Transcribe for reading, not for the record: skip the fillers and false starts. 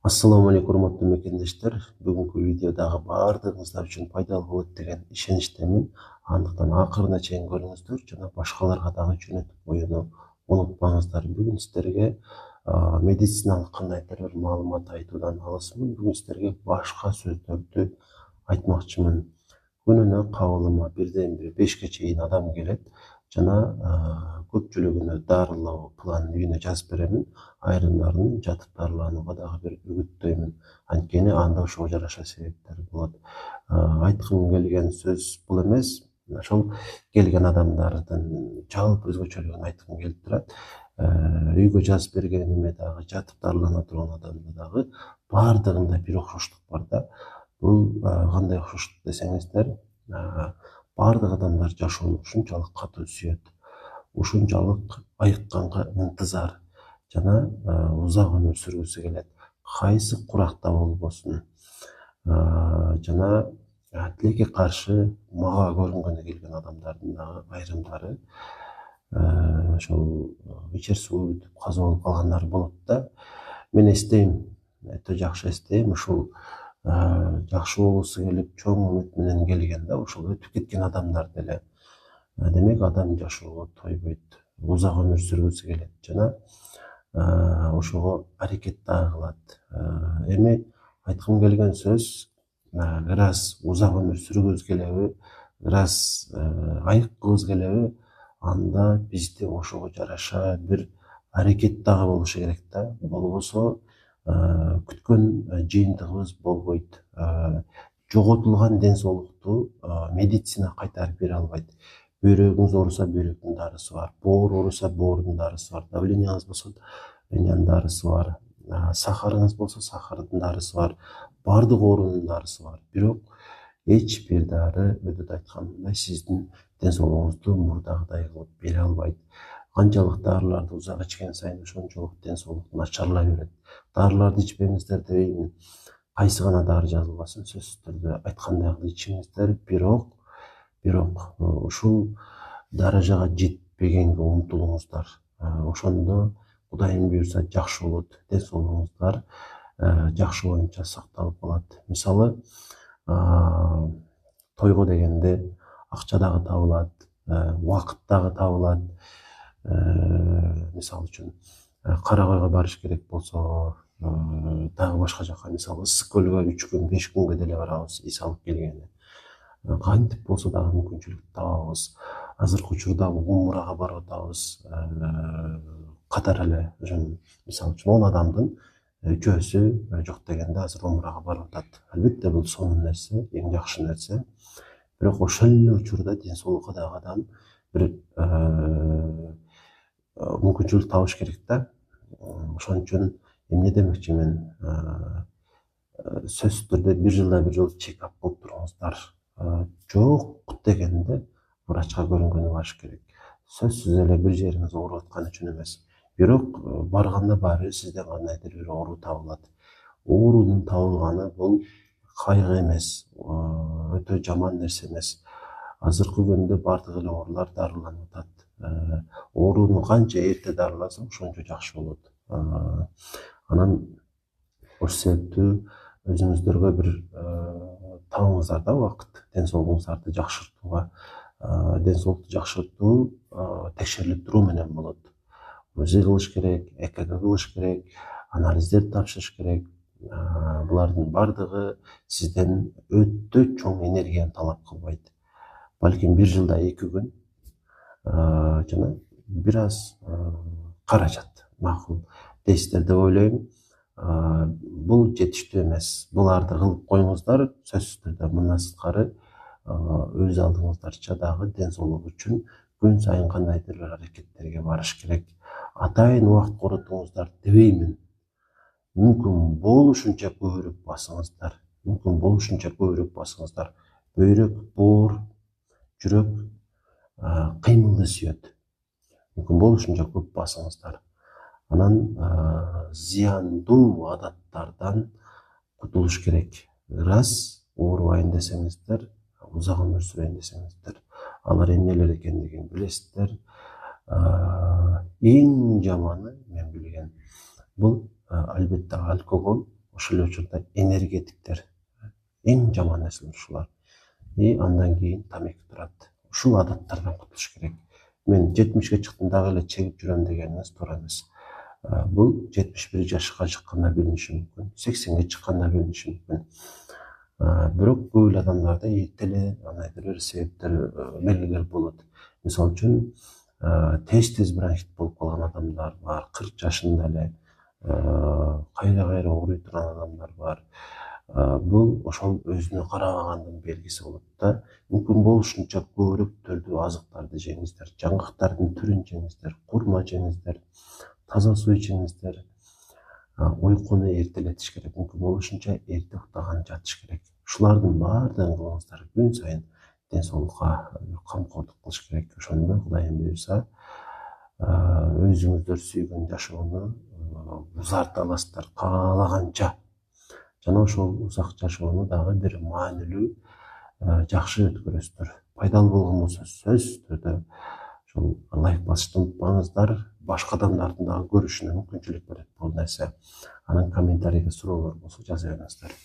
Ассаламу алейкум, урматтуу мекендештер. Бүгүнкү видеодагы баардыгыңыздар үчүн пайдалуу болот деген ишеничтемин. Андыктан акырына чейин көрүңүздөр жана башкаларга дагы жөнөтүп коюуну унутпаңыздар. Бүгүн сиздерге медициналык кандайдыр бир маалымат айтуудан алысмын. Бүгүн сиздерге башка сөздөрдү айтмакчымын. Күнүнө кабылыма бирден бир 5ке чейин адам келет жана көпчүлүгүнө дарылоо планын үйүнө жазып беремин. Айрымдарын жатып дарыланууга дагы бир үгүттөймүн. Анткени анда ошого жараша себептер болот. Айткым келген сөз бул эмес. Ошол келген адамдардын жалпы өзгөчөлүгүн айткым келип турат. Үйгө жазып бергениме дагы, жатып дарылана турган адамда дагы баардыгында бир окшоштук бар да. Бул кандай окшоштук десеңиздер, баардык адамдар жашоону ушунчалык катуу сүйөт, ушунчалык айыкканга ынтызар жана узак өмүр сүргүсү келет. Кайсы куракта болбосун. Жана тилекке каршы мага көрүнгөнү келген адамдардын дагы айрымдары ошол ичер суу бүтүп каза болуп калгандар болот да. Мен эстейм, өтө жакшы эстейм, ушул жакшы болгусу келип чоң үмүт менен келген да, ошол өтүп кеткен адамдар деле. Демек адам жашоого тойбойт, узак өмүр сүргүсү келет жана ошого аракет дагы кылат. Эми айткым келген сөз, ыр аз узак өмүр сүргүбүз келеби, ыр аз айыккыбыз келеби, анда бизде ошого жараша бир аракет дагы болушу керек да. Болбосо күткөн жыйынтыгыбыз болбойт. Жоготулган ден соолукту медицина кайтарып бере албайт. Бөйрөгүңүз ооруса бөйрөктүн дарысы бар, боор ооруса боордун дарысы бар, давленияныз болсо давлениянын дарысы бар, сахарыңыз болсо сахардын дарысы бар, баардык оорунун дарысы бар. Бирок эч бир дары өтөт айткандай сиздин ден соолугуңузду мурдагыдай кылып бере албайт. Канчалык дарыларды узак ичкен сайын ошончолук ден соолук начарлай берет. Дарыларды ичпеңиздер дебеймин. Кайсы гана дары жазылбасын, сөзсүз түрдө айткандагы ичиңиздер, бирок ушул даражага жетпегенге умтулуңуздар. Ошондо Кудайым буйрса жакшы болот, ден соолугуңуздар жакшы боюнча сакталып калат. Мисалы, тойго дегенде акча дагы табылат, убакыт дагы табылат. Мисалы үчүн Кара Койго барыш керек болсо, дагы башка жака, мисалы Ысык көлгө 3 күн, 5 күнгө деле барабыз, эс алып келгени. Кантип болсо дагы мүмкүнчүлүк табабыз. Азыркы учурда умрага барып атабыз. Катар эле, мисалы үчүн 10 адамдын 3-өсү жок дегенде азыр умрага барып атат. Албетте бул сонун нерсе, эң жакшы нерсе. Бирок ошол эле учурда ден соолукка дагы адам бир мүмкүнчүлүк табыш керек да. Ошон үчүн эмне демекчимин, сөзсүз түрдө бир жылда бир жолу чекап кылып туруңуздар. Жок дегенде врачка көрүнгөнү барыш керек. Сөзсүз эле бир жериңиз ооруп аткан үчүн эмес. Бирок барганда баары сизден кандайдыр бир оору табылат. Оорунун табылганы бул кайгы эмес, өтө жаман нерсе эмес. Азыркы күндө баардык эле оорулар дарыланып атат. Ооруну канча эрте дарыласа, ошончо жакшы болот. Анан ошол себептүү өзүңүздөргө бир табыңыздар да убакыт, ден соолугуңуздарды жакшыртууга. Ден соолукту жакшыртуу текшерилип туруу менен болот. УЗИ кылыш керек, ЭКГ кылыш керек, анализдерди тапшырыш керек. Булардын баардыгы сизден өтө чоң энергияны талап кылбайт. Балким бир жылда 2 күн жана бир аз каражат макул дейсиздер деп ойлойм. Бул жетиштүү эмес. Буларды кылып коюңуздар, сөзсүз түрдө мындан сырткары өз алдыңыздарча дагы ден соолук үчүн күн сайын кандайдыр бир аракеттерге барыш керек. Атайын убакыт коротуңуздар дебеймин. Мүмкүн болушунча көбүрөөк басыңыздар. Бөйрөк, боор, жүрөк кыймылды сүйөт. Мүмкүн болушунча көп басыңыздар. Анан зыяндуу адаттардан кутулуш керек. Ыр аз оорубайын десеңиздер, узак өмүр сүрөйүн десеңиздер, алар эмнелер экендигин билесиздер. Эң жаманы мен билген бул албетте алкогол ошол эле учурда энергетиктер эң жаман нерселер ушулар. Андан кийин тамеки турат. Ушул адаттардан кутулуш керек. Мен 70ге чыктым дагы эле чегип жүрөм дегениңиз туура эмес. Бул 71 жашка чыкканда билиниши мүмкүн, 80ге чыкканда билиниши мүмкүн. Бирок көп эле адамдарда эрте эле андайдыр бир себептер, белгилер болот. Мисалы үчүн тез бронхит болуп калган адамдар бар, 40 жашында эле кайра ооруй турган адамдар бар. Бул ошол өзүнө карабагандын белгиси болот да. Мүмкүн болушунча көбүрөөк түрдүү азыктарды жеңиздер, жаңгактардын түрүн жеңиздер, курма жеңиздер, таза суу ичиңиздер. Уйкуну эртелетиш керек. Мүмкүн болушунча эрте уктаган жатыш керек. Ушулардын баардыгын кылыңыздар. Күн сайын ден соолукка камкордук кылыш керек. Ошондо Кудайым буйрса, өзүңүздөр сүйгөн жашоону узарта аласыздар каалаганча. Жана ошол узак жашоону дагы бир маанилүү, жакшы өткөрөсүздөр. Пайдалуу болгон болсо сөзсүз түрдө ошол лайк басышты унутпаңыздар. Башка адамдардын дагы көрүшүнө мүмкүнчүлүк берет бул нерсе. Анан комментарийге суроолор болсо жаза бериңиздер.